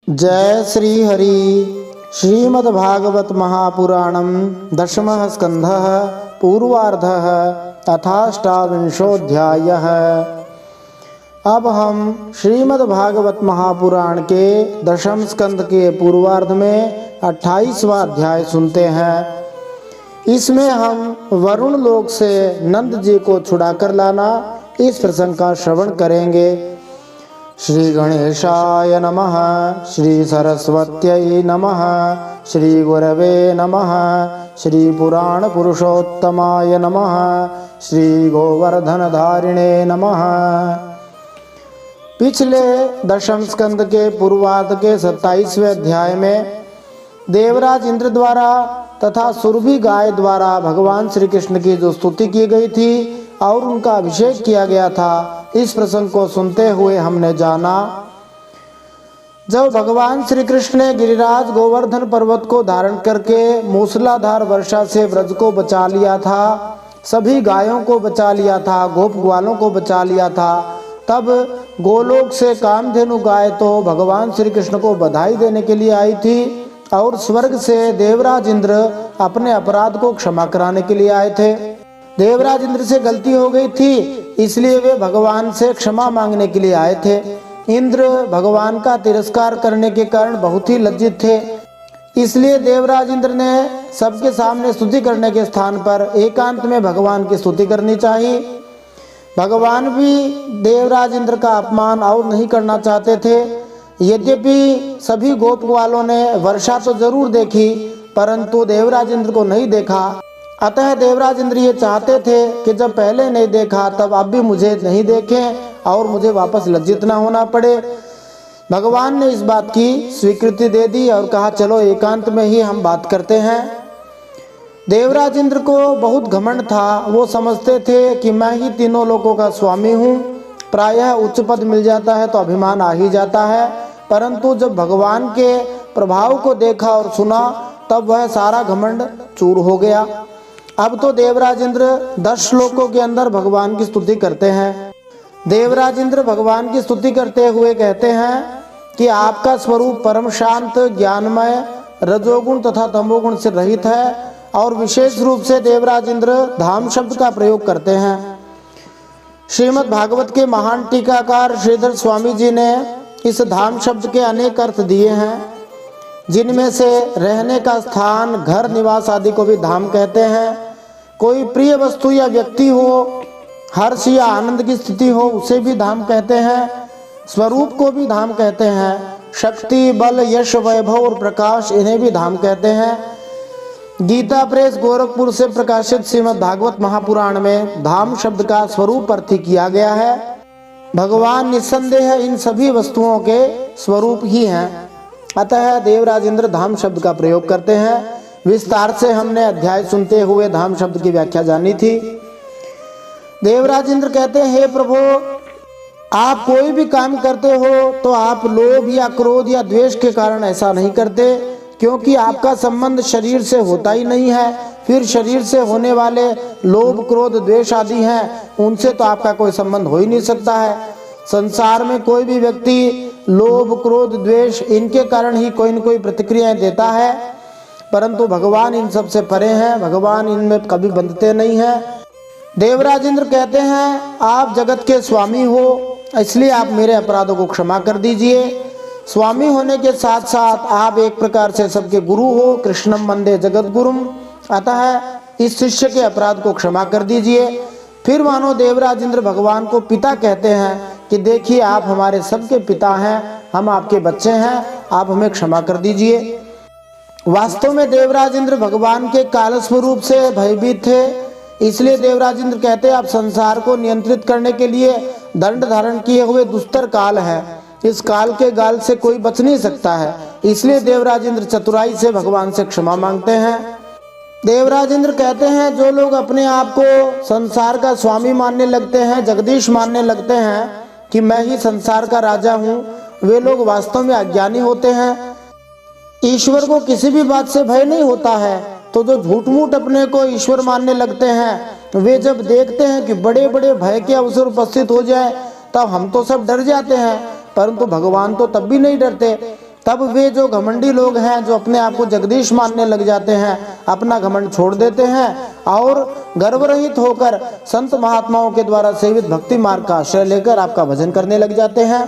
जय श्री हरि। श्रीमद्भागवत महापुराणम दशमः स्कंधः पूर्वार्धः अथाष्टाविंशोऽध्यायः। अब हम श्रीमद्भागवत महापुराण के दशम स्कंध के पूर्वार्ध में 28वां अध्याय सुनते हैं। इसमें हम वरुण लोक से नंद जी को छुड़ाकर लाना इस प्रसंग का श्रवण करेंगे। श्री गणेशाय नमः। श्री सरस्वत्यै नमः। श्री गुरवे नमः। श्री पुराण पुरुषोत्तमाय नमः। श्री गोवर्धनधारिणे नमः। पिछले दशम स्कंद के पूर्वार्ध के 27वें अध्याय में देवराज इंद्र द्वारा तथा सुरभि गाय द्वारा भगवान श्री कृष्ण की जो स्तुति की गई थी और उनका अभिषेक किया गया था, इस प्रसंग को सुनते हुए हमने जाना जब भगवान श्री कृष्ण ने गिरिराज गोवर्धन पर्वत को धारण करके मूसलाधार वर्षा से ब्रज को बचा लिया था, सभी गायों को बचा लिया था, गोप ग्वालों को बचा लिया था, तब गोलोक से कामधेनु गाय तो भगवान श्री कृष्ण को बधाई देने के लिए आई थी और स्वर्ग से देवराज इंद्र अपने अपराध को क्षमा कराने के लिए आए थे। देवराज इंद्र से गलती हो गई थी, इसलिए वे भगवान से क्षमा मांगने के लिए आए थे। इंद्र भगवान का तिरस्कार करने के कारण बहुत ही लज्जित थे, इसलिए देवराज इंद्र ने सबके सामने स्तुति करने के स्थान पर एकांत में भगवान की स्तुति करनी चाहिए। भगवान भी देवराज इंद्र का अपमान और नहीं करना चाहते थे। यद्यपि सभी गोप वालों ने वर्षा तो जरूर देखी, परंतु देवराज इंद्र को नहीं देखा। अतः देवराज इंद्र ये चाहते थे कि जब पहले नहीं देखा तब अब भी मुझे नहीं देखें और मुझे वापस लज्जित ना होना पड़े। भगवान ने इस बात की स्वीकृति दे दी और कहा चलो एकांत में ही हम बात करते हैं। देवराज इंद्र को बहुत घमंड था। वो समझते थे कि मैं ही तीनों लोकों का स्वामी हूँ। प्रायः उच्च पद मिल जाता है तो अभिमान आ ही जाता है, परंतु जब भगवान के प्रभाव को देखा और सुना तब वह सारा घमंड चूर हो गया। अब तो देवराज इंद्र 10 श्लोकों के अंदर भगवान की स्तुति करते हैं। देवराज इंद्र भगवान की स्तुति करते हुए कहते हैं कि आपका स्वरूप परम शांत, ज्ञानमय, रजोगुण तथा तमोगुण से रहित है और विशेष रूप से देवराज इंद्र धाम शब्द का प्रयोग करते हैं। श्रीमद् भागवत के महान टीकाकार श्रीधर स्वामी जी ने इस धाम शब्द के अनेक अर्थ दिए हैं, जिनमें से रहने का स्थान, घर, निवास आदि को भी धाम कहते हैं। कोई प्रिय वस्तु या व्यक्ति हो, हर्ष या आनंद की स्थिति हो, उसे भी धाम कहते हैं। स्वरूप को भी धाम कहते हैं। शक्ति, बल, यश, वैभव और प्रकाश, इन्हें भी धाम कहते हैं। गीता प्रेस गोरखपुर से प्रकाशित श्रीमद् भागवत महापुराण में धाम शब्द का स्वरूप अर्थ किया गया है। भगवान निस्संदेह इन सभी वस्तुओं के स्वरूप ही हैं। अतः देवराज इंद्र धाम शब्द का प्रयोग करते हैं। विस्तार से हमने अध्याय सुनते हुए धाम शब्द की व्याख्या जानी थी। देवराज इंद्र कहते हैं, हे प्रभु, आप कोई भी काम करते हो तो आप लोभ या क्रोध या द्वेष के कारण ऐसा नहीं करते, क्योंकि आपका संबंध शरीर से होता ही नहीं है। फिर शरीर से होने वाले लोभ, क्रोध, द्वेष आदि हैं, उनसे तो आपका कोई संबंध हो ही नहीं सकता है। संसार में कोई भी व्यक्ति लोभ, क्रोध, द्वेष, इनके कारण ही कोई न कोई प्रतिक्रियाएं देता है, परंतु भगवान इन सब से परे हैं। भगवान इनमें कभी बंधते नहीं हैं। देवराज इंद्र कहते हैं, आप जगत के स्वामी हो, इसलिए आप मेरे अपराधों को क्षमा कर दीजिए। स्वामी होने के साथ साथ आप एक प्रकार से सबके गुरु हो। कृष्णम वंदे जगत गुरुम। अतः इस शिष्य के अपराध को क्षमा कर दीजिए। फिर मानो देवराज इंद्र भगवान को पिता कहते हैं कि देखिए, आप हमारे सबके पिता हैं, हम आपके बच्चे हैं, आप हमें क्षमा कर दीजिए। वास्तव में देवराज इंद्र भगवान के काल स्वरूप से भयभीत थे, इसलिए देवराज इंद्र कहते हैं, आप संसार को नियंत्रित करने के लिए दंड धारण किए हुए दुस्तर काल है। इस काल के गाल से कोई बच नहीं सकता है, इसलिए देवराज इंद्र चतुराई से भगवान से क्षमा मांगते हैं। देवराज इंद्र कहते हैं, जो लोग अपने आप को संसार का स्वामी मानने लगते हैं, जगदीश मानने लगते हैं कि मैं ही संसार का राजा हूँ, वे लोग वास्तव में अज्ञानी होते हैं। ईश्वर को किसी भी बात से भय नहीं होता है, तो जो झूठ मूठ अपने को ईश्वर मानने लगते हैं, वे जब देखते हैं कि बड़े बड़े भय के अवसर उपस्थित हो जाए तब हम तो सब डर जाते हैं, परंतु भगवान तो तब भी नहीं डरते। तब वे जो घमंडी लोग हैं, जो अपने आप को जगदीश मानने लग जाते हैं, अपना घमंड छोड़ देते हैं और गर्वरहित होकर संत महात्माओं के द्वारा सेवित भक्ति मार्ग का आश्रय लेकर आपका भजन करने लग जाते हैं।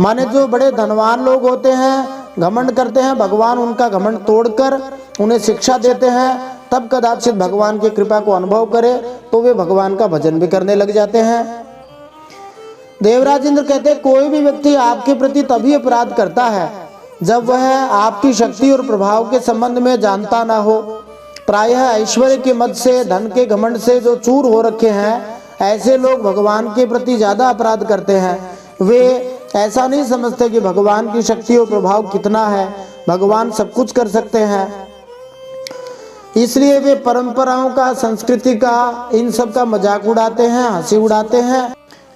माने जो बड़े धनवान लोग होते हैं, घमंड करते हैं, भगवान उनका घमंड तोड़कर उन्हें शिक्षा देते हैं, तब कदाचित भगवान की कृपा को अनुभव करे तो वे भगवान का भजन भी करने लग जाते हैं। देवराज इंद्र कहते हैं, कोई भी व्यक्ति आपके प्रति तभी अपराध करता है जब वह आपकी शक्ति और प्रभाव के संबंध में जानता ना हो। प्रायः ऐश्वर्य के मद से, धन के घमंड से जो चूर हो रखे हैं, ऐसे लोग भगवान के प्रति ज्यादा अपराध करते हैं। वे ऐसा नहीं समझते कि भगवान की शक्ति और प्रभाव कितना है, भगवान सब कुछ कर सकते हैं। इसलिए वे परंपराओं का, संस्कृति का, इन सब का मजाक उड़ाते हैं, हंसी उड़ाते हैं।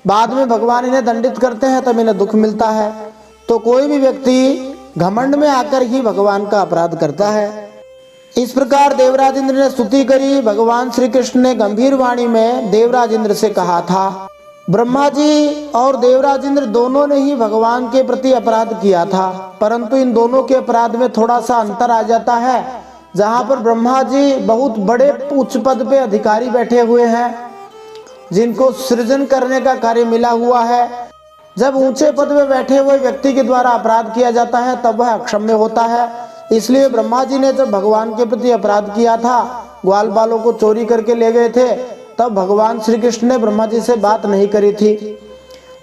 बाद में भगवान इन्हें दंडित करते हैं, तब इन्हें दुख मिलता है। तो कोई भी व्यक्ति घमंड में आकर ही भगवान का अपराध करता है। इस प्रकार देवराज इंद्र ने स्तुति करी। भगवान श्री कृष्ण ने गंभीर वाणी में देवराज इंद्र से कहा था, ब्रह्मा जी और देवराज इंद्र दोनों ने ही भगवान के प्रति अपराध किया था, परंतु इन दोनों के अपराध में थोड़ा सा अंतर आ जाता है। जहाँ पर ब्रह्मा जी बहुत बड़े उच्च पद पे अधिकारी बैठे हुए हैं, जिनको सृजन करने का कार्य मिला हुआ है, जब ऊंचे पद में बैठे हुए व्यक्ति के द्वारा अपराध किया जाता है तब वह अक्षम्य होता है। इसलिए ब्रह्मा जी ने जब भगवान के प्रति अपराध किया था, ग्वाल बालों को चोरी करके ले गए थे, तब भगवान श्री कृष्ण ने ब्रह्मा जी से बात नहीं करी थी।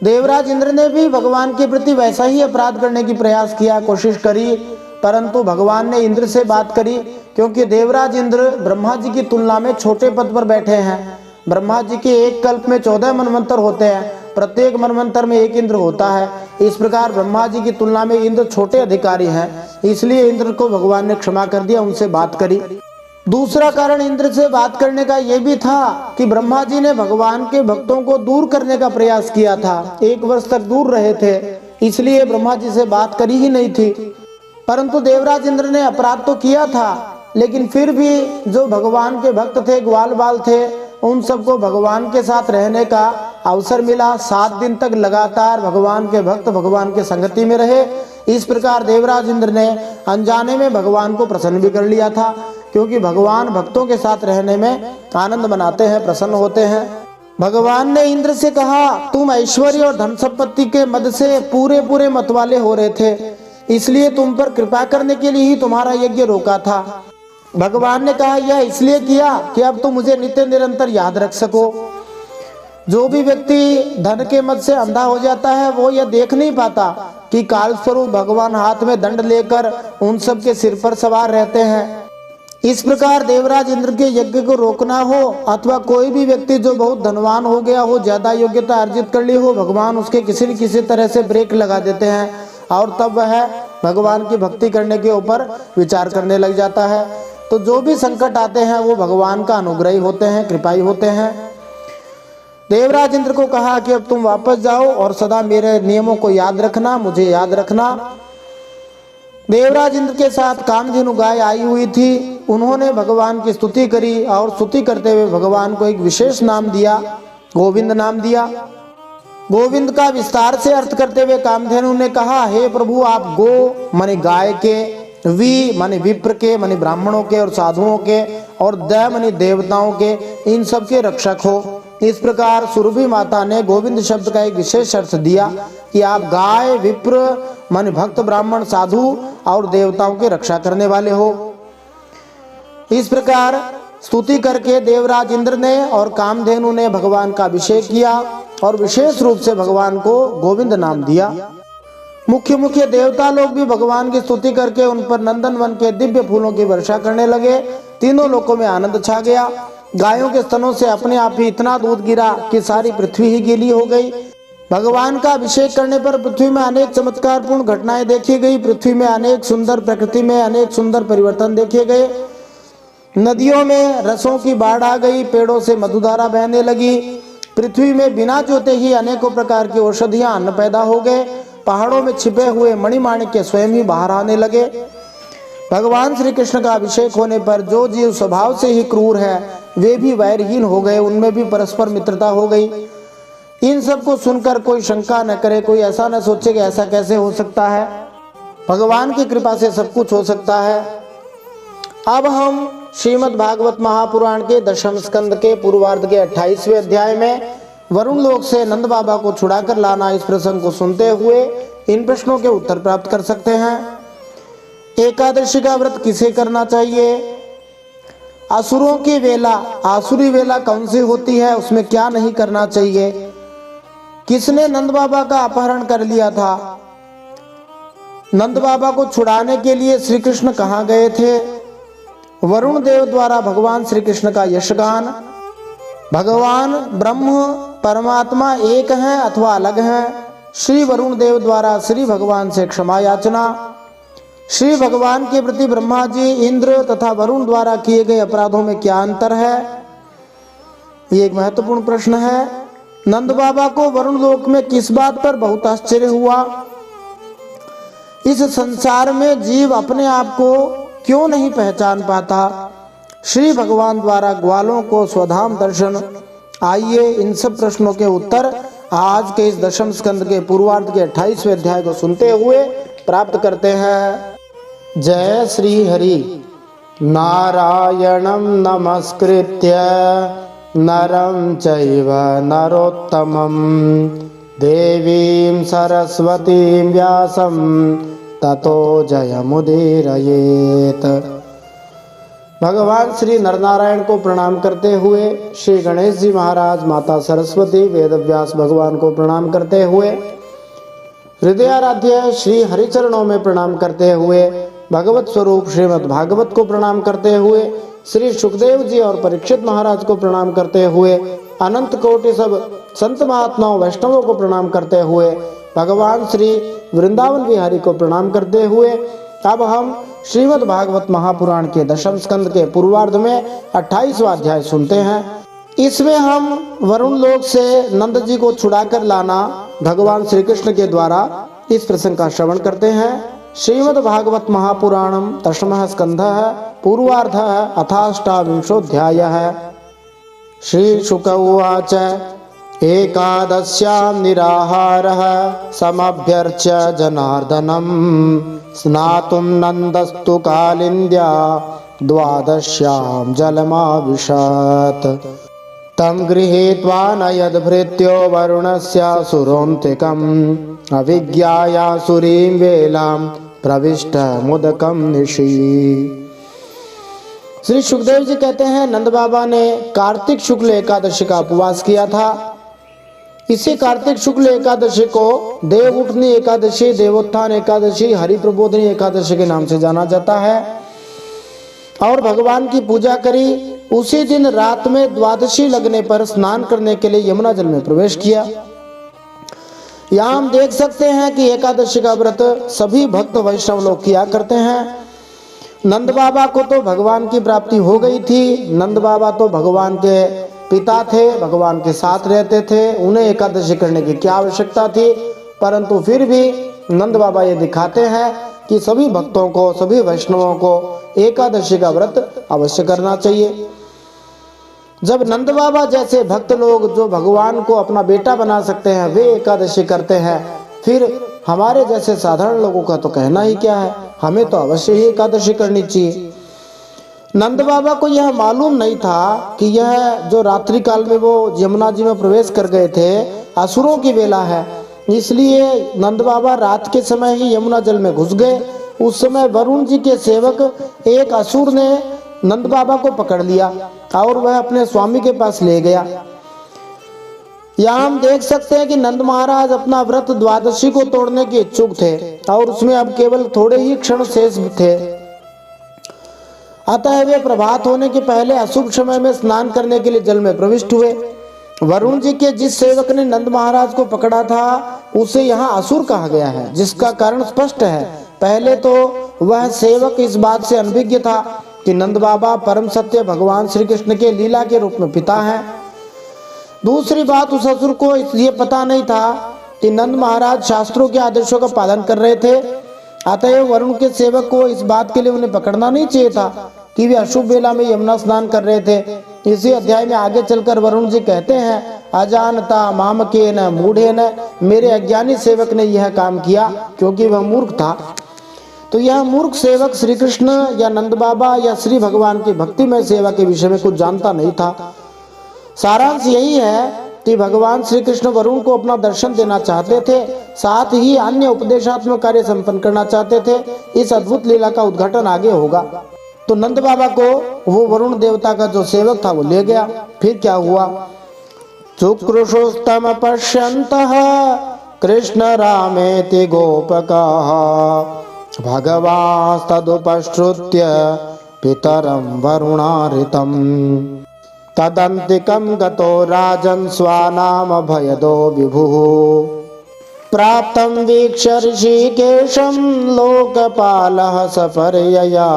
देवराज इंद्र ने भी भगवान के प्रति वैसा ही अपराध करने की प्रयास किया, कोशिश करी, परंतु भगवान ने इंद्र से बात करी, क्योंकि देवराज इंद्र ब्रह्मा जी की तुलना में छोटे पद पर बैठे हैं। ब्रह्मा जी के एक कल्प में 14 मनवंतर होते हैं, प्रत्येक मनवंतर में एक इंद्र होता है। इस प्रकार ब्रह्मा जी की तुलना में इंद्र छोटे अधिकारी हैं, इसलिए इंद्र को भगवान ने क्षमा कर दिया, उनसे बात करी। दूसरा कारण इंद्र से बात करने का यह भी था कि ब्रह्मा जी ने भगवान के भक्तों को दूर करने का प्रयास किया था, 1 वर्ष तक दूर रहे थे, इसलिए ब्रह्मा जी से बात करी ही नहीं थी। परंतु देवराज इंद्र ने अपराध तो किया था, लेकिन फिर भी जो भगवान के भक्त थे, ग्वाल बाल थे, उन सबको भगवान के साथ रहने का अवसर मिला। 7 दिन तक लगातार भगवान के भक्त भगवान के संगति में रहे। इस प्रकार देवराज इंद्र ने अनजाने में भगवान को प्रसन्न भी कर लिया था, क्योंकि भगवान भक्तों के साथ रहने में आनंद मनाते हैं, प्रसन्न होते हैं। भगवान ने इंद्र से कहा, तुम ऐश्वर्य और धन संपत्ति के मद से पूरे पूरे मतवाले हो रहे थे, इसलिए तुम पर कृपा करने के लिए ही तुम्हारा यज्ञ रोका था। भगवान ने कहा, यह इसलिए किया कि अब तुम मुझे नित्य निरंतर याद रख सको। जो भी व्यक्ति धन के मद से अंधा हो जाता है, वो यह देख नहीं पाता कि काल स्वरूप भगवान हाथ में दंड लेकर उन सब के सिर पर सवार रहते हैं। इस प्रकार देवराज इंद्र के यज्ञ को रोकना हो, अथवा कोई भी व्यक्ति जो बहुत धनवान हो गया हो, ज्यादा योग्यता अर्जित कर ली हो, भगवान उसके किसी न किसी तरह से ब्रेक लगा देते हैं और तब वह भगवान की भक्ति करने के ऊपर विचार करने लग जाता है। तो जो भी संकट आते हैं वो भगवान का अनुग्रही होते हैं, कृपाई होते हैं। देवराज इंद्र को कहा कि अब तुम वापस जाओ और सदा मेरे नियमों को याद रखना, मुझे याद रखना। देवराज इंद्र के साथ कामधेनु गाय आई हुई थी। उन्होंने भगवान की स्तुति करी और स्तुति करते हुए भगवान को एक विशेष नाम दिया, गोविंद नाम दिया। गोविंद का विस्तार से अर्थ करते हुए कामधेनु ने कहा, हे प्रभु, आप गो माने गाय के, वी माने विप्र के, माने ब्राह्मणों के और साधुओं के, और द माने देवताओं के, इन सब के रक्षक हो। इस प्रकार सुरभि माता ने गोविंद शब्द का एक विशेष अर्थ दिया कि आप गाय, विप्र माने भक्त, ब्राह्मण, साधु और देवताओं के रक्षा करने वाले हो। इस प्रकार स्तुति करके देवराज इंद्र ने और कामधेनु ने भगवान का अभिषेक किया और विशेष रूप से भगवान को गोविंद नाम दिया। मुख्य देवता लोग भी भगवान की स्तुति करके उन पर नंदन वन के दिव्य फूलों की वर्षा करने लगे। तीनों लोकों में आनंद छा गया। गायों के स्तनों से अपने आप ही इतना दूध गिरा कि सारी पृथ्वी ही गीली हो गई। भगवान का अभिषेक करने पर पृथ्वी में अनेक चमत्कारपूर्ण घटनाएं देखी गई। पृथ्वी में अनेक सुंदर, प्रकृति में अनेक सुंदर परिवर्तन देखे गए। नदियों में रसों की बाढ़ आ गई, पेड़ों से मधुधारा बहने लगी। पृथ्वी में बिना जोते ही अनेकों प्रकार की औषधियां, अन्न पैदा हो गए। पहाड़ों में छिपे हुए मणिमाणिक्य स्वयं ही बाहर आने लगे। भगवान श्री कृष्ण का अभिषेक होने पर जो जीव स्वभाव से ही क्रूर है वे भी वैरहीन हो गए, उनमें भी परस्पर मित्रता हो गई। इन सब को सुनकर कोई शंका न करे, कोई ऐसा न सोचे कि ऐसा कैसे हो सकता है। भगवान की कृपा से सब कुछ हो सकता है। अब हम श्रीमद् भागवत महापुराण के 10वें स्कंद के पूर्वार्ध के 28वें अध्याय में वरुण लोक से नंद बाबा को छुड़ाकर लाना, इस प्रसंग को सुनते हुए इन प्रश्नों के उत्तर प्राप्त कर सकते हैं। एकादशी का व्रत किसे करना चाहिए? असुरों की वेला, आसुरी वेला कौन सी होती है, उसमें क्या नहीं करना चाहिए? किसने नंद बाबा का अपहरण कर लिया था? नंद बाबा को छुड़ाने के लिए श्री कृष्ण कहाँ गए थे? वरुण देव द्वारा भगवान श्री कृष्ण का यशगान। भगवान ब्रह्म परमात्मा एक हैं अथवा अलग हैं? श्री वरुण देव द्वारा श्री भगवान से क्षमा याचना। श्री भगवान के प्रति ब्रह्मा जी, इंद्र तथा वरुण द्वारा किए गए अपराधों में क्या अंतर है? ये एक महत्वपूर्ण प्रश्न है। नंद बाबा को वरुण लोक में किस बात पर बहुत आश्चर्य हुआ? इस संसार में जीव अपने आप को क्यों नहीं पहचान पाता? श्री भगवान द्वारा ग्वालों को स्वधाम दर्शन। आइए इन सब प्रश्नों के उत्तर आज के इस 10वें स्कंद के पूर्वार्ध के 28वें अध्याय को सुनते हुए प्राप्त करते हैं। जय श्री हरि। नारायणं नमस्कृत्य नरं चैव नरोत्तमं देवीं सरस्वतीं व्यासं ततो जयमुदीरयेत्। भगवान श्री नरनारायण को प्रणाम करते हुए, श्री गणेश जी महाराज, माता सरस्वती, वेदव्यास भगवान को प्रणाम करते हुए, हृदयाराध्य श्री हरिचरणों में प्रणाम करते हुए, भगवत स्वरूप श्रीमद् भागवत को प्रणाम करते हुए, श्री सुखदेव जी और परीक्षित महाराज को प्रणाम करते हुए, अनंत कोटि सब संत महात्माओं वैष्णवों को प्रणाम करते हुए, भगवान श्री वृंदावन बिहारी को प्रणाम करते हुए अब हम श्रीमद् भागवत महापुराण के 10वें स्कंद के पूर्वार्ध में 28वां अध्याय सुनते हैं। इसमें हम वरुण लोक से नंद जी को छुड़ाकर लाना भगवान श्री कृष्ण के द्वारा, इस प्रसंग का श्रवण करते हैं। श्रीमद् भागवत महापुराणम 10वां स्कंध है, पूर्वार्ध है, अथाष्टाविंशोऽध्याय है। श्री शुक उवाच एकादश्यां निराहारः समभ्यर्च्य जनार्दनम् स्नातुं नन्दस्तु कालिन्द्या द्वादश्यां जलमाविशत् तं गृहीत्वा नयद्भृत्यो वरुणस्य सुरोन्तिकम् अविज्ञायासुरीं वेलां प्रविष्ट मुदकं निशि। श्री सुखदेव जी कहते हैं, नंद बाबा ने कार्तिक शुक्ल एकादशी का उपवास किया था। इसी कार्तिक शुक्ल एकादशी को देव उठनी एकादशी, देवोत्थान एकादशी, हरि प्रबोधनी एकादशी के नाम से जाना जाता है। और भगवान की पूजा करी। उसी दिन रात में द्वादशी लगने पर स्नान करने के लिए यमुना जल में प्रवेश किया। यहाँ हम देख सकते हैं कि एकादशी का व्रत सभी भक्त वैष्णव लोग किया करते हैं। नंद बाबा को तो भगवान की प्राप्ति हो गई थी। नंद बाबा तो भगवान के पिता थे, भगवान के साथ रहते थे, उन्हें एकादशी करने की क्या आवश्यकता थी। परंतु फिर भी नंद बाबा ये दिखाते हैं कि सभी भक्तों को, सभी वैष्णवों को एकादशी का व्रत अवश्य करना चाहिए। जब नंद बाबा जैसे भक्त लोग जो भगवान को अपना बेटा बना सकते हैं वे एकादशी करते हैं, फिर हमारे जैसे साधारण लोगों का तो कहना ही क्या है। हमें तो अवश्य ही एकादशी करनी चाहिए। नंद बाबा को यह मालूम नहीं था कि यह जो रात्रि काल में वो यमुना जी में प्रवेश कर गए थे असुरों की वेला है, इसलिए नंद बाबा रात के समय ही यमुना जल में घुस गए। उस समय वरुण जी के सेवक एक असुर ने नंद बाबा को पकड़ लिया और वह अपने स्वामी के पास ले गया। यहाँ हम देख सकते हैं कि नंद महाराज अपना व्रत द्वादशी को तोड़ने के इच्छुक थे और उसमें अब केवल थोड़े ही क्षण शेष थे। अतः वे प्रभात होने के पहले अशुभ समय में स्नान करने के लिए जल में प्रविष्ट हुए। वरुण जी के जिस सेवक ने नंद महाराज को पकड़ा था उसे यहाँ असुर कहा गया है, जिसका कारण स्पष्ट है। पहले तो वह सेवक इस बात से अनभिज्ञ था कि नंद बाबा परम सत्य भगवान श्री कृष्ण के लीला के रूप में पिता हैं। दूसरी बात, उस असुर को इसलिए पता नहीं था कि नंद महाराज शास्त्रों के आदेशों का पालन कर रहे थे। अतएव वरुण के सेवक को इस बात के लिए उन्हें पकड़ना नहीं चाहिए था कि वे अशुभ वेला में यमुना स्नान कर रहे थे। इसी अध्याय में आगे चलकर वरुण जी कहते हैं, अजानता मामकेन मूढ़ेन, मेरे अज्ञानी सेवक ने यह काम किया क्योंकि वह मूर्ख था। तो यह मूर्ख सेवक श्री कृष्ण या नंद बाबा या श्री भगवान की भक्तिमय सेवा के विषय में कुछ जानता नहीं था। सारांश यही है कि भगवान श्री कृष्ण वरुण को अपना दर्शन देना चाहते थे, साथ ही अन्य उपदेशात्मक कार्य संपन्न करना चाहते थे। इस अद्भुत लीला का उद्घाटन आगे होगा। तो नंद बाबा को वो वरुण देवता का जो सेवक था वो ले गया। फिर क्या हुआ? चुक्रुषोस्तम पश्यन्तः कृष्ण रामेति गोपकाः भगवास्तदुपश्रुत्य पितरं वरुणारितम् तदन्तिकं गतो राजन् स्वानाम भयदो विभुः प्राप्तं वीक्ष्य ऋषिकेशं लोकपालः सपर्यया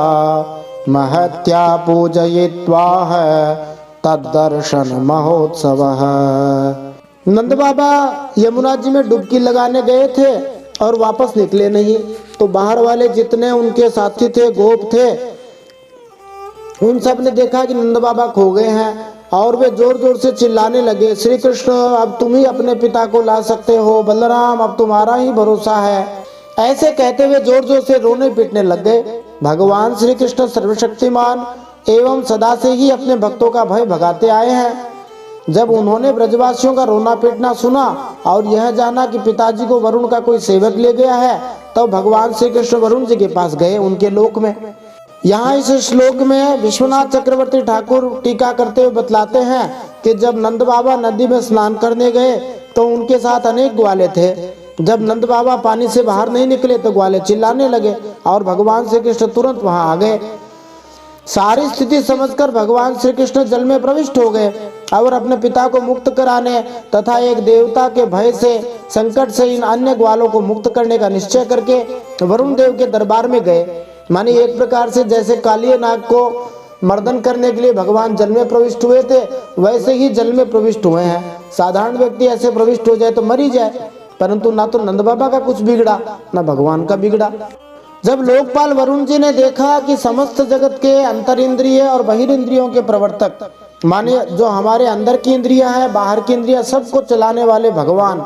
महत्या पूजयित्वाह तद्दर्शन महोत्सवः। नंद बाबा यमुना जी में डुबकी लगाने गए थे और वापस निकले नहीं। तो बाहर वाले जितने उनके साथी थे, गोप थे, उन सब ने देखा कि नंद बाबा खो गए हैं और वे जोर जोर से चिल्लाने लगे, श्री कृष्ण अब तुम ही अपने पिता को ला सकते हो, बलराम अब तुम्हारा ही भरोसा है। ऐसे कहते हुए जोर जोर से रोने पीटने लग गए। भगवान श्री कृष्ण सर्वशक्तिमान एवं सदा से ही अपने भक्तों का भय भगाते आए हैं। जब उन्होंने ब्रजवासियों का रोना पीटना सुना और यह जाना कि पिताजी को वरुण का कोई सेवक ले गया है, तब भगवान श्री कृष्ण वरुण जी के पास गए, उनके लोक में। यहाँ इस श्लोक में विश्वनाथ चक्रवर्ती ठाकुर टीका करते हुए बतलाते हैं कि जब नंद बाबा नदी में स्नान करने गए तो उनके साथ अनेक ग्वाले थे। जब नंद बाबा पानी से बाहर नहीं निकले तो ग्वाले चिल्लाने लगे और भगवान श्री कृष्ण तुरंत वहां आ गए। सारी स्थिति समझकर भगवान श्री कृष्ण जल में प्रविष्ट हो गए और अपने पिता को मुक्त कराने तथा एक देवता के भय से, संकट से इन अन्य ग्वालों को मुक्त करने का निश्चय करके वरुण देव के दरबार में गए। माने एक प्रकार से जैसे कालिया नाग को मर्दन करने के लिए भगवान जल में प्रविष्ट हुए थे, वैसे ही जल में प्रविष्ट हुए हैं। साधारण व्यक्ति ऐसे प्रविष्ट हो जाए तो मर ही जाए, परंतु ना तो नंद बाबा का कुछ बिगड़ा ना भगवान का बिगड़ा। जब लोकपाल वरुण जी ने देखा कि समस्त जगत के अंतर इंद्रिय और बहिर इंद्रियों के प्रवर्तक, माने जो हमारे अंदर की इंद्रियां हैं, बाहर की इंद्रियां, सबको चलाने वाले भगवान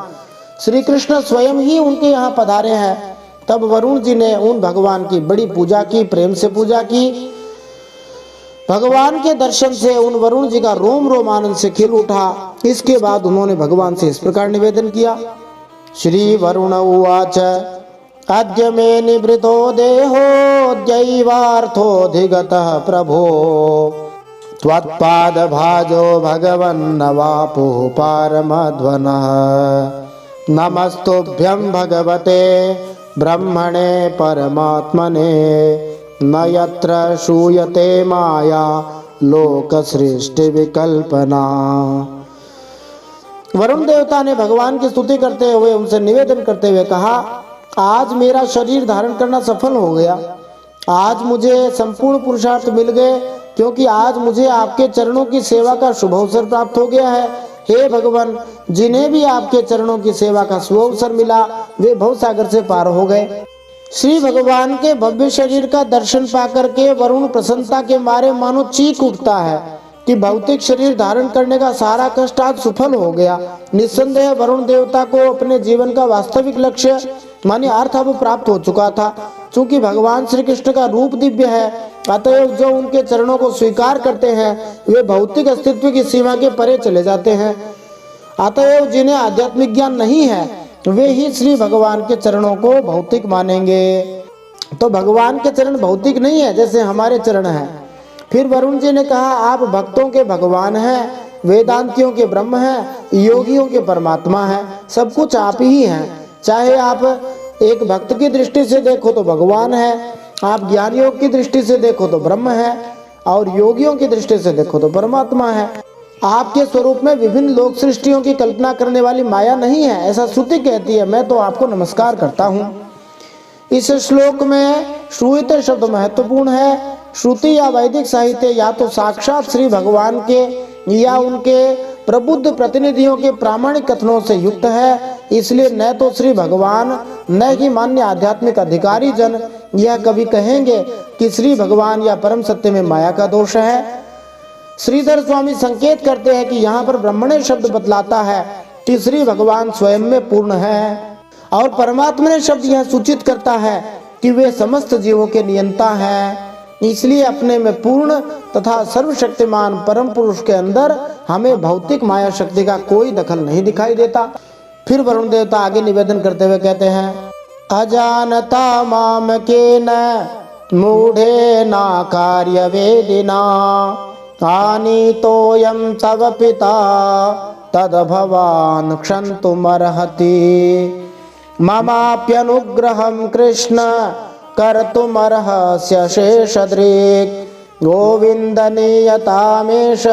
श्री कृष्ण स्वयं ही उनके यहाँ पधारे हैं, तब वरुण जी ने उन भगवान की बड़ी पूजा की, प्रेम से पूजा की। भगवान के दर्शन से उन वरुण जी का रोम रोम आनंद से खिल उठा। इसके बाद उन्होंने भगवान से इस प्रकार निवेदन किया। श्री वरुण उवाच अद्य मे निवृतो देहोऽद्यैवार्थोऽधिगतः प्रभो त्वत्पाद भाजो भगवन्नवापुः पारमध्वनः नमस्तुभ्यं भगवते ब्रह्मणे परमात्मने न यत्र श्रूयते माया लोक सृष्टि विकल्पना। वरुण देवता ने भगवान की स्तुति करते हुए उनसे निवेदन करते हुए कहा, आज मेरा शरीर धारण करना सफल हो गया। आज मुझे संपूर्ण पुरुषार्थ मिल गए, क्योंकि आज मुझे आपके चरणों की सेवा का शुभ अवसर प्राप्त हो गया है। हे भगवान, जिन्हें भी आपके चरणों की सेवा का शुभ अवसर मिला वे भवसागर से पार हो गए। श्री भगवान के भव्य शरीर का दर्शन पाकर के वरुण प्रसन्नता के मारे मानो चीख उठता है कि भौतिक शरीर धारण करने का सारा कष्ट आज सफल हो गया। निस्संदेह वरुण देवता को अपने जीवन का वास्तविक लक्ष्य माने अर्थ अब प्राप्त हो चुका था। चूंकि भगवान श्री कृष्ण का रूप दिव्य है, अतएव जो उनके चरणों को स्वीकार करते हैं वे भौतिक अस्तित्व की सीमा के परे चले जाते हैं। अतएव जिन्हें आध्यात्मिक ज्ञान नहीं है वे ही श्री भगवान के चरणों को भौतिक मानेंगे। तो भगवान के चरण भौतिक नहीं है जैसे हमारे चरण हैं। फिर वरुण जी ने कहा, आप भक्तों के भगवान हैं, वेदांतियों के ब्रह्म हैं, योगियों के परमात्मा हैं, सब कुछ आप ही हैं। चाहे आप एक भक्त की दृष्टि से देखो तो भगवान है, आप ज्ञान योग की दृष्टि से देखो तो ब्रह्म है, और योगियों की दृष्टि से देखो तो परमात्मा है। आपके स्वरूप में विभिन्न लोक सृष्टियों की कल्पना करने वाली माया नहीं है, ऐसा श्रुति कहती है। मैं तो आपको नमस्कार करता हूँ। इस श्लोक में श्रूयते शब्द महत्वपूर्ण है। श्रुति या वैदिक साहित्य या तो साक्षात श्री भगवान के या उनके प्रबुद्ध प्रतिनिधियों के प्रामाणिक कथनों से युक्त है, इसलिए न तो श्री भगवान न ही मान्य आध्यात्मिक अधिकारी जन यह कभी कहेंगे कि श्री भगवान या परम सत्य में माया का दोष है। श्रीधर स्वामी संकेत करते हैं कि यहाँ पर ब्रह्मणे शब्द बतलाता है कि श्री भगवान स्वयं में पूर्ण है, और परमात्मा शब्द यह सूचित करता है कि वे समस्त जीवों के नियंता हैं, इसलिए अपने में पूर्ण तथा सर्वशक्तिमान परम पुरुष के अंदर हमें भौतिक माया शक्ति का कोई दखल नहीं दिखाई देता। फिर वरुण देवता आगे निवेदन करते हुए कहते हैं, अजानता माम के न मूढ़े ना कार्य वेदिना आनीतोयम तव पिता तद भवान क्षन्तुमर्हति ममाप्यनुग्रहं कृष्ण कर्तुमर्हस्य शेषदृक् गोविन्द नियतामेष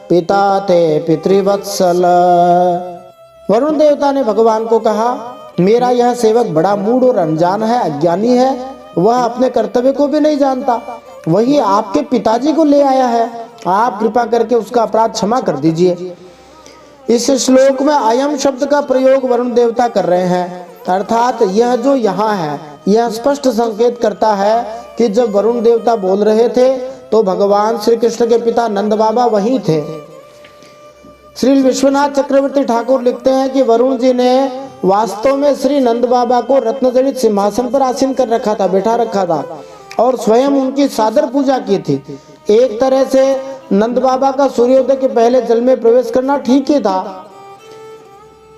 पिता ते पितृवत्सल। वरुण देवता ने भगवान को कहा, मेरा यह सेवक बड़ा मूढ़ और अनजान है, अज्ञानी है, वह अपने कर्तव्य को भी नहीं जानता, वही आपके पिताजी को ले आया है, आप कृपा करके उसका अपराध क्षमा कर दीजिए। इस श्लोक में अयम शब्द का प्रयोग वरुण देवता कर रहे हैं, अर्थात यह जो यहाँ है यह स्पष्ट संकेत करता है कि जब वरुण देवता बोल रहे थे तो भगवान श्री कृष्ण के पिता नंद बाबा वहीं थे। श्री विश्वनाथ चक्रवर्ती ठाकुर लिखते हैं कि वरुण जी ने वास्तव में श्री नंद बाबा को रत्नजड़ित सिंहासन पर आसीन कर रखा था, बैठा रखा था और स्वयं उनकी सादर पूजा की थी। एक तरह से नंद बाबा का सूर्योदय के पहले जल में प्रवेश करना ठीक ही था।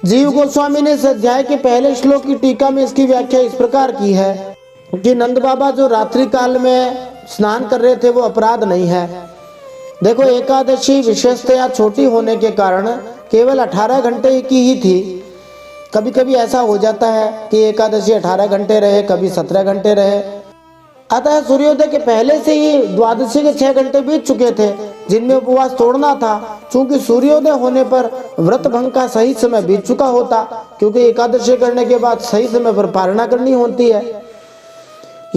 जीव गोस्वामी ने इस अध्याय के पहले श्लोक की टीका में इसकी व्याख्या इस प्रकार की है कि नंद बाबा जो रात्रि काल में स्नान कर रहे थे वो अपराध नहीं है। देखो, एकादशी विशेषतया छोटी होने के कारण केवल 18 घंटे की ही थी। कभी कभी ऐसा हो जाता है कि एकादशी 18 घंटे रहे, कभी 17 घंटे रहे। अतः सूर्योदय के पहले से ही द्वादशी के 6 घंटे बीत चुके थे जिनमें उपवास तोड़ना था। चूंकि सूर्योदय होने पर व्रत भंग का सही समय बीत चुका होता, क्योंकि एकादशी करने के बाद सही समय पर पारणा करनी होती है।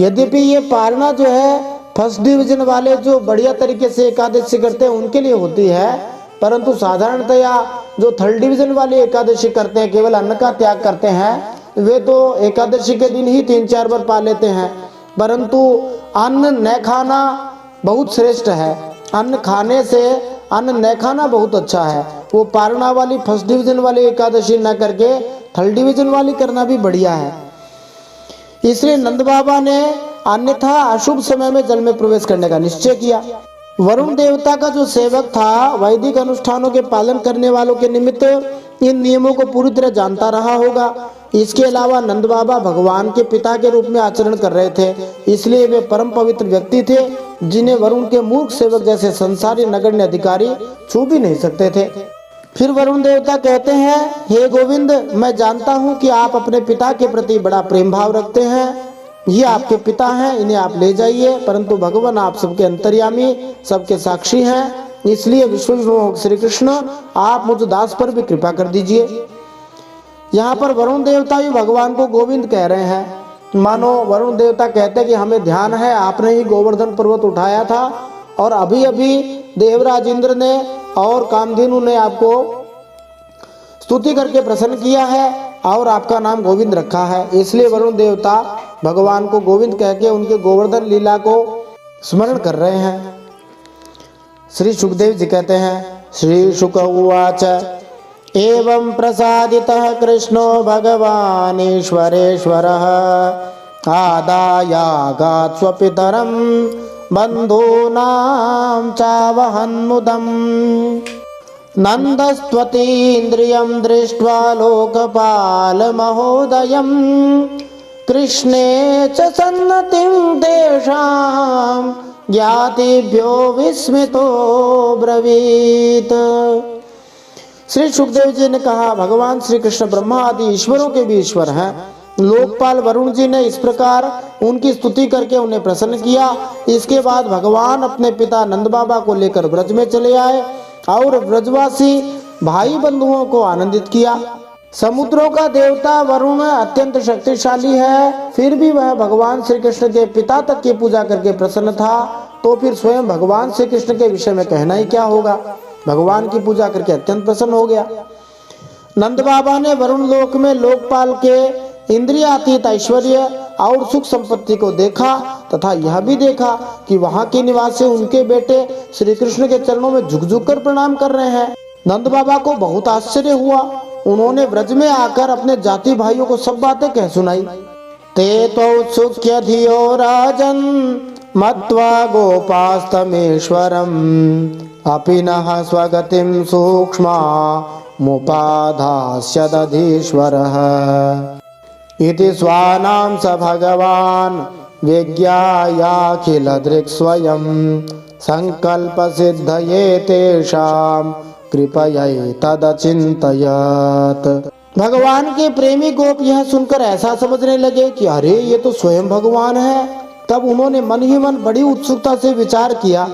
यद्यपि ये पारणा जो है फर्स्ट डिवीजन वाले जो बढ़िया तरीके से एकादशी करते हैं उनके लिए होती है, परंतु साधारणतया जो थर्ड डिवीजन वाले एकादशी करते हैं, केवल अन्न का त्याग करते हैं, वे तो एकादशी के दिन ही 3-4 बार पा लेते हैं। परंतु अन्न न खाना बहुत श्रेष्ठ है, अन्न खाने से अन्न न खाना बहुत अच्छा है। वो पारणा वाली फर्स्ट डिवीजन वाली एकादशी न करके थर्ड डिवीजन वाली करना भी बढ़िया है। इसलिए नंद बाबा ने अन्यथा अशुभ समय में जल में प्रवेश करने का निश्चय किया। वरुण देवता का जो सेवक था वैदिक अनुष्ठानों के पालन करने वालों के निमित्त इन नियमों को पूरी तरह जानता रहा होगा। इसके अलावा नंद बाबा भगवान के पिता के रूप में आचरण कर रहे थे, इसलिए वे परम पवित्र व्यक्ति थे जिन्हें वरुण के मूर्ख सेवक जैसे संसारी नगण्य अधिकारी छू भी नहीं सकते थे। फिर वरुण देवता कहते हैं, हे गोविंद, मैं जानता हूँ कि आप अपने पिता के प्रति बड़ा प्रेम भाव रखते हैं। ये आपके पिता हैं, इन्हें आप ले जाइए, परंतु भगवान आप सबके अंतर्यामी, सबके साक्षी हैं, इसलिए विश्व श्री कृष्ण आप मुझ दास पर भी कृपा कर दीजिए। यहाँ पर वरुण देवता भी भगवान को गोविंद कह रहे हैं। मानो वरुण देवता कहते हैं कि हमें ध्यान है आपने ही गोवर्धन पर्वत उठाया था और अभी अभी देवराज इंद्र ने और कामधेनु ने आपको स्तुति करके प्रसन्न किया है और आपका नाम गोविंद रखा है। इसलिए वरुण देवता भगवान को गोविंद कह के उनके गोवर्धन लीला को स्मरण कर रहे हैं। श्री सुखदेव जी कहते हैं, श्री शुक उवाच एवं प्रसादितः कृष्णो भगवान ईश्वरेश्वरः आदायागात् स्वपितरं बन्धूनां चावहन्मुदम् नन्दस्त्वतीन्द्रियं दृष्ट्वा लोकपालमहोदयं कृष्णे च सन्नतिं तेषां ज्ञातिभ्यो विस्मितो ब्रवीत। श्री सुखदेव जी ने कहा, भगवान श्री कृष्ण ब्रह्मा आदि ईश्वरों के भी ईश्वर हैं। लोकपाल वरुण जी ने इस प्रकार उनकी स्तुति करके उन्हें प्रसन्न किया। इसके बाद भगवान अपने पिता नंद बाबा को लेकर ब्रज में चले आए और ब्रजवासी भाई बंधुओं को आनंदित किया। समुद्रों का देवता वरुण अत्यंत शक्तिशाली है, फिर भी वह भगवान श्री कृष्ण के पिता तक की पूजा करके प्रसन्न था, तो फिर स्वयं भगवान श्री कृष्ण के विषय में कहना ही क्या होगा। भगवान की पूजा करके अत्यंत प्रसन्न हो गया। नंद बाबा ने वरुण लोक में लोकपाल के इंद्रियातीत ऐश्वर्य और सुख संपत्ति को देखा तथा यह भी देखा कि वहां के निवासी उनके बेटे श्री कृष्ण के चरणों में झुक झुक कर प्रणाम कर रहे हैं। नंद बाबा को बहुत आश्चर्य हुआ। उन्होंने ब्रज में आकर अपने जाति भाइयों को सब बातें कह सुनाई। ते त्वौत्सुक्य धियो राजन् मत्वा गोपास्तमेश्वरम् अपि नः स्वगतिं सूक्ष्मामुपाधास्यदधीश्वरः इति स्वानां स भगवान् विज्ञायाखिलदृक्स्वयं संकल्पसिद्धये तेषां कृपयैतदचिन्तयत्। भगवान के प्रेमी गोप यह सुनकर ऐसा समझने लगे कि अरे ये तो स्वयं भगवान है। तब उन्होंने मन ही मन बड़ी उत्सुकता से विचार किया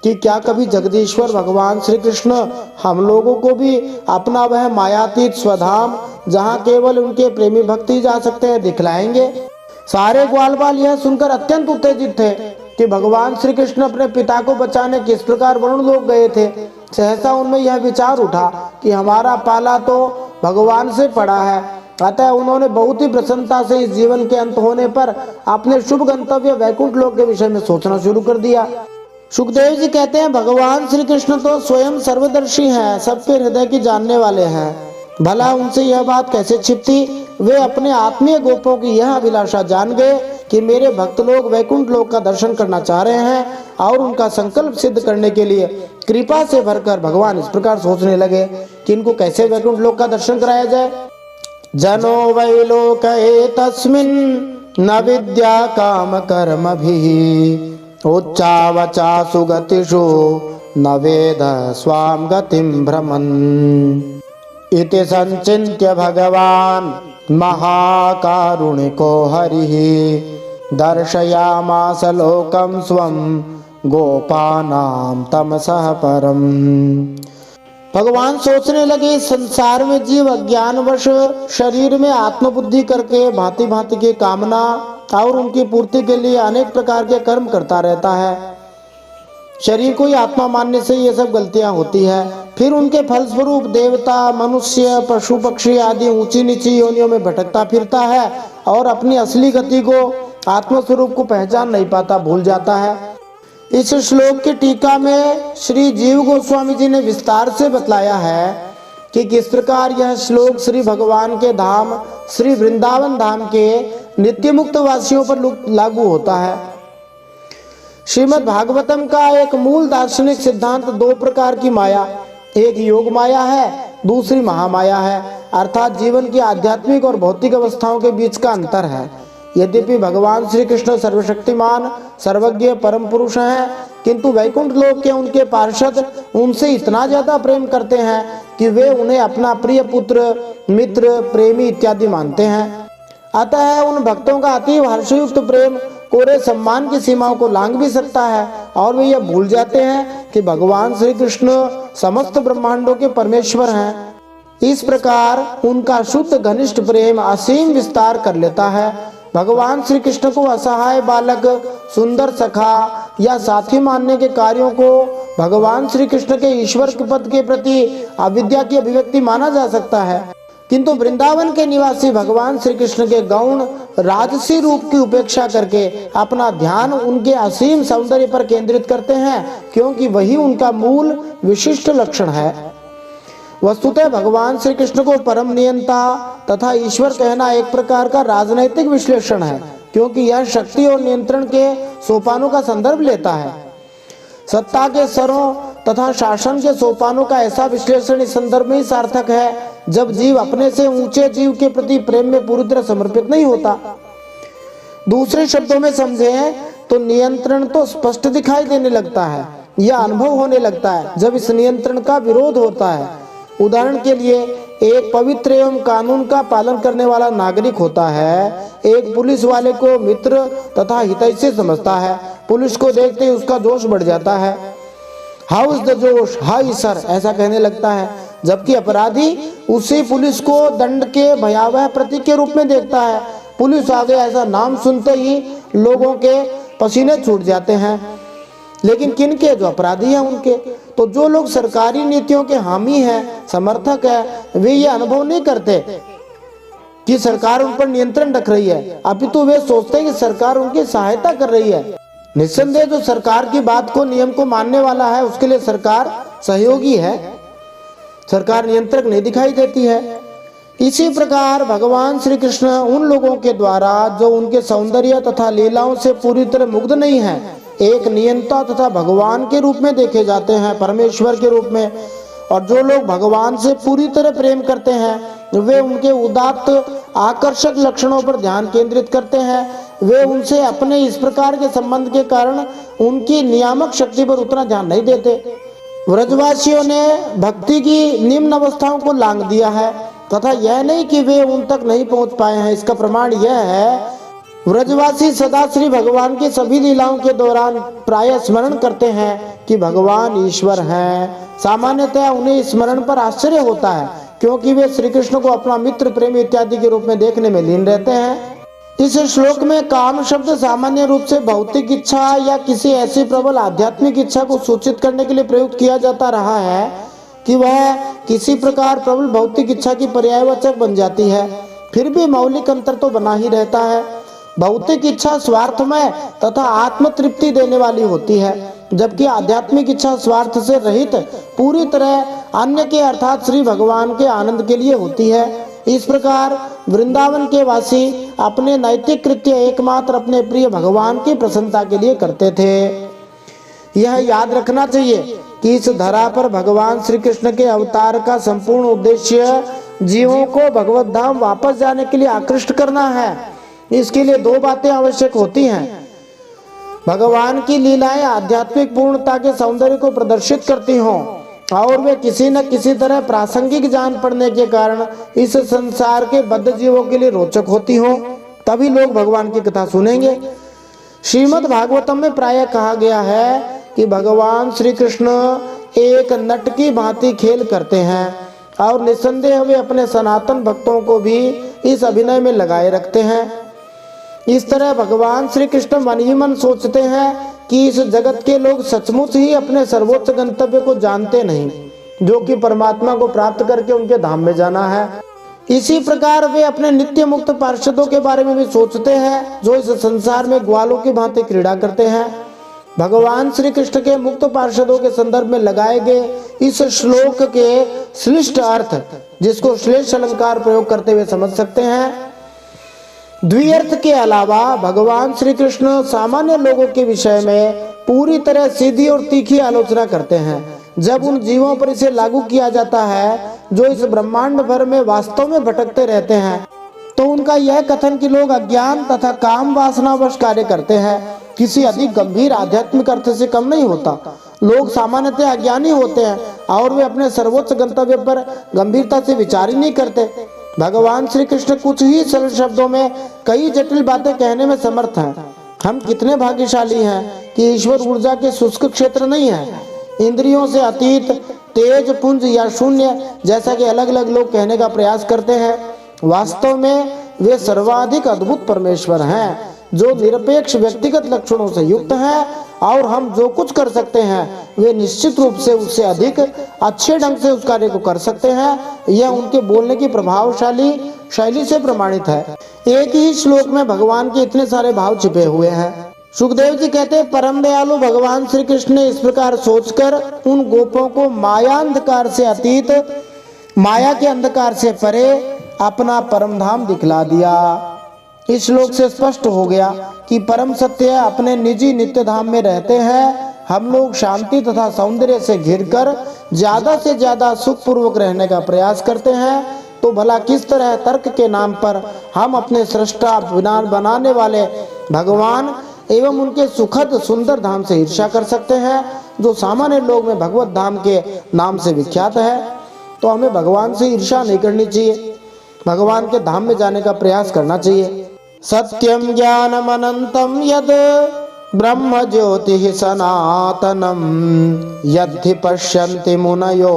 कि क्या कभी जगदीश्वर भगवान श्री कृष्ण हम लोगों को भी अपना वह मायातीत स्वधाम, जहाँ केवल उनके प्रेमी भक्त ही जा सकते हैं, दिखलाएंगे। सारे ग्वाल बाल यह सुनकर अत्यंत उत्तेजित थे कि भगवान श्री कृष्ण अपने पिता को बचाने किस प्रकार वरुण लोक गए थे। सहसा उनमें यह विचार उठा कि हमारा पाला तो भगवान से पड़ा है, अतः उन्होंने बहुत ही प्रसन्नता से इस जीवन के अंत होने पर अपने शुभ गंतव्य वैकुंठ लोक के विषय में सोचना शुरू कर दिया। सुखदेव जी कहते हैं, भगवान श्री कृष्ण तो स्वयं सर्वदर्शी हैं, सबके हृदय की जानने वाले हैं। भला उनसे यह बात कैसे छिपती। वे अपने आत्मीय गोपों की यह अभिलाषा जान गए कि मेरे भक्त लोग वैकुंठ लोक का दर्शन करना चाह रहे हैं और उनका संकल्प सिद्ध करने के लिए कृपा से भरकर भगवान इस प्रकार सोचने लगे कि इनको कैसे वैकुंठ लोक का दर्शन कराया जाए। जनो वै लोक एतस्मिन् न विद्या काम कर्मभिः उच्चावचा सुगतिषु न वेद स्वाम गतिं भ्रमन् इति संचिन्त्य भगवान् महाकारुणिको हरिः दर्शयामास लोकं स्वं गोपानां तमसः परम्। भगवान सोचने लगे, संसार में जीव अज्ञानवश शरीर में आत्मबुद्धि करके भांति भांति की कामना और उनकी पूर्ति के लिए अनेक प्रकार के कर्म करता रहता है। शरीर को ही आत्मा मानने से ये सब गलतियां होती है। फिर उनके फलस्वरूप देवता, मनुष्य, पशु पक्षी आदि ऊंची नीची योनियों में भटकता फिरता है और अपनी असली गति को, आत्मस्वरूप को पहचान नहीं पाता, भूल जाता है। इस श्लोक की टीका में श्री जीव गोस्वामी जी ने विस्तार से बतलाया है कि किस प्रकार यह श्लोक श्री भगवान के धाम श्री वृंदावन धाम के नित्य मुक्त वासियों पर लागू होता है। श्रीमद् भागवतम का एक मूल दार्शनिक सिद्धांत दो प्रकार की माया, एक योग माया है, दूसरी महामाया है, अर्थात जीवन की आध्यात्मिक और भौतिक अवस्थाओं के बीच का अंतर है। यद्यपि भगवान श्री कृष्ण सर्वशक्तिमान सर्वज्ञ परम पुरुष हैं, किंतु वैकुंठ लोक के उनके पार्षद उनसे इतना ज्यादा प्रेम करते हैं कि वे उन्हें अपना प्रिय पुत्र, मित्र, प्रेमी इत्यादि मानते हैं। अतः उन भक्तों का अतीव हर्षयुक्त प्रेम कोरे सम्मान की सीमाओं को लांघ भी सकता है और वे यह भूल जाते हैं कि भगवान श्री कृष्ण समस्त ब्रह्मांडों के परमेश्वर हैं। इस प्रकार उनका शुद्ध घनिष्ठ प्रेम असीम विस्तार कर लेता है। भगवान श्री कृष्ण को असहाय बालक, सुंदर सखा या साथी मानने के कार्यों को भगवान श्री कृष्ण के ईश्वर के पद के प्रति अविद्या की अभिव्यक्ति माना जा सकता है, किंतु वृंदावन के निवासी भगवान श्री कृष्ण के गौण राजसी रूप की उपेक्षा करके अपना ध्यान उनके असीम सौंदर्य पर केंद्रित करते हैं, क्योंकि वही उनका मूल विशिष्ट लक्षण है। वस्तुतः भगवान श्री कृष्ण को परम नियंता तथा ईश्वर कहना एक प्रकार का राजनैतिक विश्लेषण है, क्योंकि यह शक्ति और नियंत्रण के सोपानों का संदर्भ लेता है। सत्ता के स्तरों तथा शासन के सोपानों का ऐसा विश्लेषण इस संदर्भ में ही सार्थक है जब जीव अपने से ऊंचे जीव के प्रति प्रेम में पूरी तरह समर्पित नहीं होता। दूसरे शब्दों में समझें तो नियंत्रण तो स्पष्ट दिखाई देने लगता है, यह अनुभव होने लगता है जब इस नियंत्रण का विरोध होता है। उदाहरण के लिए एक पवित्र एवं कानून का पालन करने वाला नागरिक होता है, एक पुलिस वाले को मित्र तथा हितैषी समझता है। पुलिस को देखते ही उसका जोश बढ़ जाता है, हाउ इज द जोश, हाय सर, ऐसा कहने लगता है। जबकि अपराधी उसी पुलिस को दंड के भयावह प्रतीक के रूप में देखता है। पुलिस आ गया ऐसा नाम सुनते ही लोगों के पसीने छूट जाते हैं, लेकिन किनके? जो अपराधी हैं उनके। तो जो लोग सरकारी नीतियों के हामी हैं, समर्थक है, वे ये अनुभव नहीं करते कि सरकार उन पर नियंत्रण रख रही है, अपितु वे सोचते हैं कि सरकार उनकी सहायता कर रही है। निस्संदेह जो सरकार की बात को, नियम को मानने वाला है, उसके लिए सरकार सहयोगी है, सरकार नियंत्रक नहीं दिखाई देती है। इसी प्रकार भगवान श्री कृष्ण उन लोगों के द्वारा जो उनके सौंदर्य तथा लीलाओं से पूरी तरह मुग्ध नहीं है, एक नियंता तथा भगवान के रूप में देखे जाते हैं, परमेश्वर के रूप में। और जो लोग भगवान से पूरी तरह प्रेम करते हैं वे उनके उदात्त आकर्षक लक्षणों पर ध्यान केंद्रित करते हैं। वे उनसे अपने इस प्रकार के संबंध के कारण उनकी नियामक शक्ति पर उतना ध्यान नहीं देते। व्रजवासियों ने भक्ति की निम्न अवस्थाओं को लांघ दिया है तथा यह नहीं कि वे उन तक नहीं पहुंच पाए हैं। इसका प्रमाण यह है, व्रजवासी सदा श्री भगवान की सभी लीलाओं के दौरान प्राय स्मरण करते हैं कि भगवान ईश्वर हैं। सामान्यतः उन्हें स्मरण पर आश्चर्य होता है क्योंकि वे श्री कृष्ण को अपना मित्र, प्रेमी इत्यादि के रूप में देखने में लीन रहते हैं। इस श्लोक में काम शब्द सामान्य रूप से भौतिक इच्छा या किसी ऐसी प्रबल आध्यात्मिक इच्छा को सूचित करने के लिए प्रयुक्त किया जाता रहा है कि वह किसी प्रकार प्रबल भौतिक इच्छा की पर्यायवाचक बन जाती है। फिर भी मौलिक अंतर तो बना ही रहता है। भौतिक इच्छा स्वार्थमय तथा आत्म तृप्ति देने वाली होती है, जबकि आध्यात्मिक इच्छा स्वार्थ से रहित पूरी तरह अन्य के अर्थात श्री भगवान के आनंद के लिए होती है। इस प्रकार वृंदावन के वासी अपने नैतिक कृत्य एकमात्र अपने प्रिय भगवान की प्रसन्नता के लिए करते थे। यह याद रखना चाहिए कि इस धरा पर भगवान श्री कृष्ण के अवतार का संपूर्ण उद्देश्य जीवों को भगवत धाम वापस जाने के लिए आकृष्ट करना है। इसके लिए दो बातें आवश्यक होती हैं। भगवान की लीलाएं आध्यात्मिक पूर्णता के सौंदर्य को प्रदर्शित करती हों और वे किसी न किसी तरह प्रासंगिक जान पड़ने के कारण इस संसार के बद्ध जीवों के लिए रोचक होती हों, तभी लोग भगवान की कथा सुनेंगे। श्रीमद् भागवतम में प्रायः कहा गया है कि भगवान श्री कृष्ण एक नट की भांति खेल करते हैं और निस्संदेह वे अपने सनातन भक्तों को भी इस अभिनय में लगाए रखते हैं। इस तरह भगवान श्री कृष्ण मन ही मन सोचते हैं कि इस जगत के लोग सचमुच ही अपने सर्वोच्च गंतव्य को जानते नहीं, जो कि परमात्मा को प्राप्त करके उनके धाम में जाना है। इसी प्रकार वे अपने नित्य मुक्त पार्षदों के बारे में भी सोचते हैं, जो इस संसार में ग्वालों की भांति क्रीड़ा करते हैं। भगवान श्री कृष्ण के मुक्त पार्षदों के संदर्भ में लगाए गए इस श्लोक के श्लिष्ट अर्थ, जिसको श्लेष अलंकार प्रयोग करते हुए समझ सकते हैं। द्व्यर्थ के अलावा भगवान श्री कृष्ण सामान्य लोगों के विषय में पूरी तरह सीधी और तीखी आलोचना करते हैं। जब उन जीवों पर इसे लागू किया जाता है जो इस ब्रह्मांड भर में वास्तव में भटकते रहते हैं, तो उनका यह कथन कि लोग अज्ञान तथा काम वासनावश कार्य करते हैं किसी अधिक गंभीर आध्यात्मिक अर्थ से कम नहीं होता। लोग सामान्यतः अज्ञानी होते हैं और वे अपने सर्वोच्च गंतव्य पर गंभीरता से विचार ही नहीं करते। भगवान श्री कृष्ण कुछ ही सरल शब्दों में कई जटिल बातें कहने में समर्थ हैं। हम कितने भाग्यशाली हैं कि ईश्वर ऊर्जा के शुष्क क्षेत्र नहीं है, इंद्रियों से अतीत, तेज पुंज या शून्य, जैसा कि अलग अलग लोग कहने का प्रयास करते हैं। वास्तव में वे सर्वाधिक अद्भुत परमेश्वर हैं, जो निरपेक्ष व्यक्तिगत लक्षणों से युक्त हैं और हम जो कुछ कर सकते हैं वे निश्चित रूप से उससे अधिक अच्छे ढंग से उस कार्य को कर सकते हैं। यह उनके बोलने की प्रभावशाली शैली से प्रमाणित है। एक ही श्लोक में भगवान के इतने सारे भाव छिपे हुए हैं। सुखदेव जी कहते हैं, परम दयालु भगवान श्री कृष्ण ने इस प्रकार सोचकर उन गोपों को माया अंधकार से अतीत, माया के अंधकार से परे अपना परम धाम दिखला दिया। इस श्लोक से स्पष्ट हो गया कि परम सत्य अपने निजी नित्य धाम में रहते हैं। हम लोग शांति तथा सौंदर्य से घिरकर ज्यादा से ज्यादा सुख पूर्वक रहने का प्रयास करते हैं, तो भला किस तरह तर्क के नाम पर हम अपने सृष्टा बनाने वाले भगवान एवं उनके सुखद सुंदर धाम से ईर्ष्या कर सकते हैं, जो सामान्य लोग में भगवत धाम के नाम से विख्यात है। तो हमें भगवान से ईर्ष्या नहीं करनी चाहिए, भगवान के धाम में जाने का प्रयास करना चाहिए। सत्यम ज्ञानम अनंतम यद ब्रह्म ज्योति सनातनम यद्धि पश्यन्ति मुनयो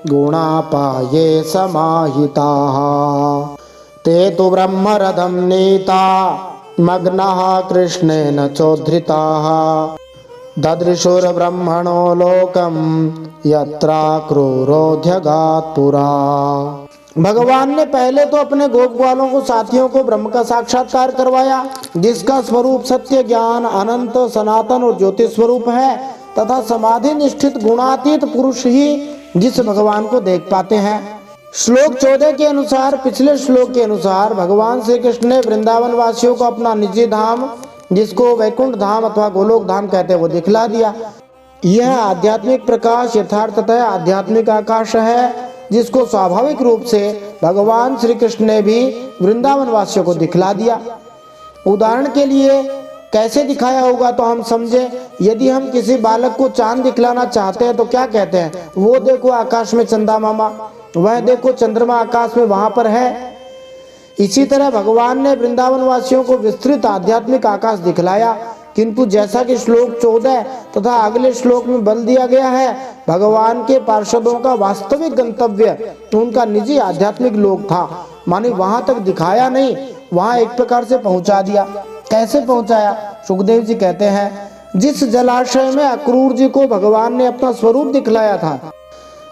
गुणापाये समाहिताः ते तु ब्रह्मरथं नीता मग्नः कृष्णेन चोद्धृताः ददृशुर्ब्रह्मणो लोकं यत्रा क्रूरोध्यगात् पुरा। भगवान ने पहले तो अपने गोप ग्वालों को, साथियों को ब्रह्म का साक्षात्कार करवाया, जिसका स्वरूप सत्य, ज्ञान, अनंत, सनातन और ज्योति स्वरूप है तथा समाधि निष्ठित गुणातीत पुरुष ही जिस भगवान को देख पाते हैं। श्लोक 14 के अनुसार, पिछले श्लोक के अनुसार भगवान श्री कृष्ण ने वृंदावन वासियों को अपना निजी धाम, जिसको वैकुंठ धाम अथवा गोलोक धाम कहते हैं, वो दिखला दिया। यह आध्यात्मिक प्रकाश यथार्थतः आध्यात्मिक आकाश है, जिसको स्वाभाविक रूप से भगवान श्री कृष्ण ने भी वृंदावन वासियों को दिखला दिया। उदाहरण के लिए कैसे दिखाया होगा तो हम समझे, यदि हम किसी बालक को चांद दिखलाना चाहते हैं तो क्या कहते हैं, वो देखो आकाश में चंदा मामा, वह देखो चंद्रमा आकाश में वहां पर है। इसी तरह भगवान ने वृंदावन वासियों को विस्तृत आध्यात्मिक आकाश दिखलाया, किंतु जैसा कि श्लोक 14 तथा अगले श्लोक में बल दिया गया है, भगवान के पार्षदों का वास्तविक गंतव्य उनका निजी आध्यात्मिक लोक था। माने वहां तक दिखाया नहीं, वहां एक प्रकार से पहुंचा दिया। कैसे पहुंचाया? सुखदेव जी कहते हैं, जिस जलाशय में अक्रूर जी को भगवान ने अपना स्वरूप दिखलाया था,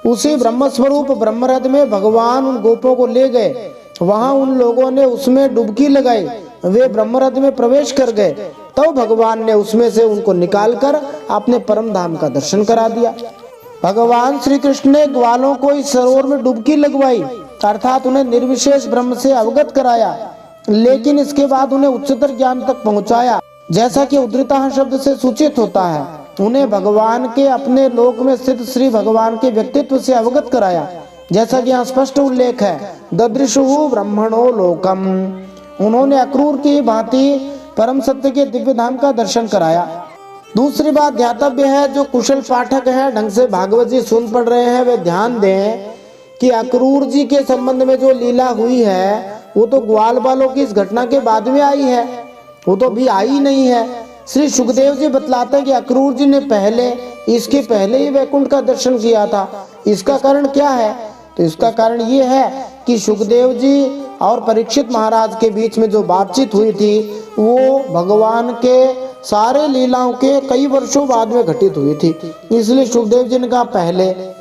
उसी ब्रह्म स्वरूप ब्रह्मरथ में भगवान उन गोपों को ले गए। वहां उन लोगों ने उसमें डुबकी लगाई, वे ब्रह्मरथ में प्रवेश कर गए, तो भगवान ने उसमें से उनको निकालकर अपने परम धाम का दर्शन करा दिया। भगवान श्री कृष्ण ने ग्वालों को इस सरोवर में डुबकी लगवाई, अर्थात उन्हें निर्विशेष ब्रह्म से अवगत कराया, लेकिन इसके बाद उन्हें उच्चतर ज्ञान तक पहुंचाया, जैसा कि उद्धृता शब्द से सूचित होता है। उन्हें भगवान के अपने लोक में स्थित श्री भगवान के व्यक्तित्व से अवगत कराया, जैसा कि यहाँ स्पष्ट उल्लेख है, ददृशुहु ब्रह्मणो लोकम। उन्होंने अक्रूर की भांति परम सत्य के दिव्य धाम का दर्शन कराया। दूसरी बात ध्यातव्य है, जो कुशल पाठक हैं, ढंग से भागवत जी सुन पढ़ रहे हैं, वे ध्यान दें कि अक्रूर जी के संबंध में जो लीला हुई है वो तो ग्वाल बालों की इस घटना के बाद में आई है, वो तो अभी आई नहीं है। श्री सुखदेव जी बतलाते हैं कि अक्रूर जी ने इसके पहले ही वैकुंठ का दर्शन किया था। इसका कारण क्या है? तो इसका कारण ये है कि सुखदेव जी और परीक्षित महाराज के बीच में जो बातचीत हुई थी वो भगवान के सारे लीलाओं के कई वर्षों बाद में घटित हुई थी, इसलिए सुखदेव जी ने कहा पहले।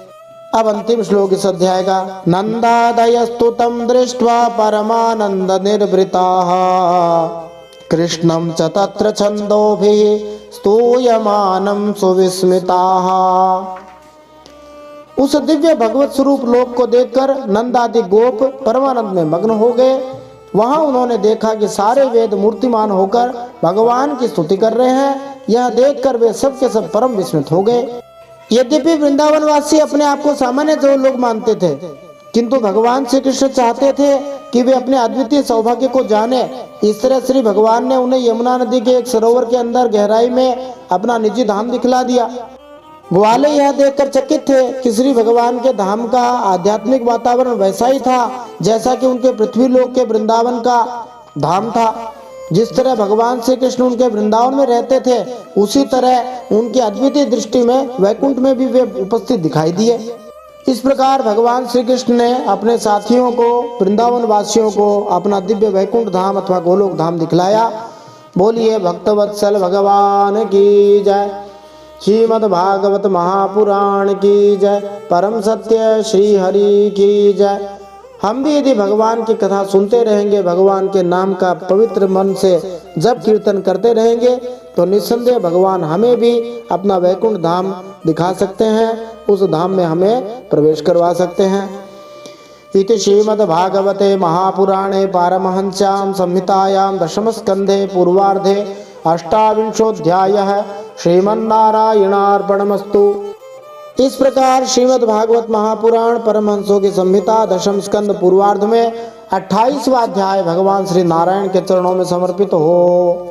अब अंतिम श्लोक इस अध्याय का, नंदादयस्तु तम दृष्ट्वा परमानंद निर्वृताः कृष्णं च तत्र छन्दोभिः स्तूयमानं सुविस्मिताः। उस दिव्य भगवत स्वरूप लोक को देखकर नंद आदि गोप परमानंद में मग्न हो गए। वहां उन्होंने देखा कि सारे वेद मूर्तिमान होकर भगवान की स्तुति कर रहे हैं। यह देखकर वे सब के सब परम विस्मित हो गए। यद्यपि वृंदावन वासी अपने आप को सामान्य जो लोग मानते थे, किंतु भगवान श्री कृष्ण चाहते थे कि वे अपने अद्वितीय सौभाग्य को जाने। इस तरह श्री भगवान ने उन्हें यमुना नदी के एक सरोवर के अंदर गहराई में अपना निजी धाम दिखला दिया। ग्वाले यह देखकर चकित थे कि श्री भगवान के धाम का आध्यात्मिक वातावरण वैसा ही था जैसा कि उनके पृथ्वी लोक के वृंदावन का धाम था। जिस तरह भगवान श्री कृष्ण उनके वृंदावन में रहते थे, उसी तरह उनकी अद्वितीय दृष्टि में वैकुंठ में भी वे उपस्थित दिखाई दिए। इस प्रकार भगवान श्री कृष्ण ने अपने साथियों को, वृंदावन वासियों को अपना दिव्य वैकुंठ धाम अथवा गोलोक धाम दिखलाया। बोलिए भक्तवत्सल भगवान की जय। श्रीमद् भागवत महापुराण की जय। परम सत्य श्री हरि की जय। हम भी यदि भगवान की कथा सुनते रहेंगे, भगवान के नाम का पवित्र मन से जप कीर्तन करते रहेंगे, तो निस्संदेह भगवान हमें भी अपना वैकुंठ धाम दिखा सकते हैं, उस धाम में हमें प्रवेश करवा सकते हैं। इति श्रीमद् भागवते महापुराणे पारमहंस्यां संहितायां दशम स्कंधे पूर्वार्धे अष्टाविंशोऽध्यायः श्रीमन्नारायणार्पणमस्तु। इस प्रकार श्रीमद् भागवत महापुराण परमहंसों की संहिता दशम स्कंद पूर्वार्ध में 28वां अध्याय भगवान श्री नारायण के चरणों में समर्पित हो।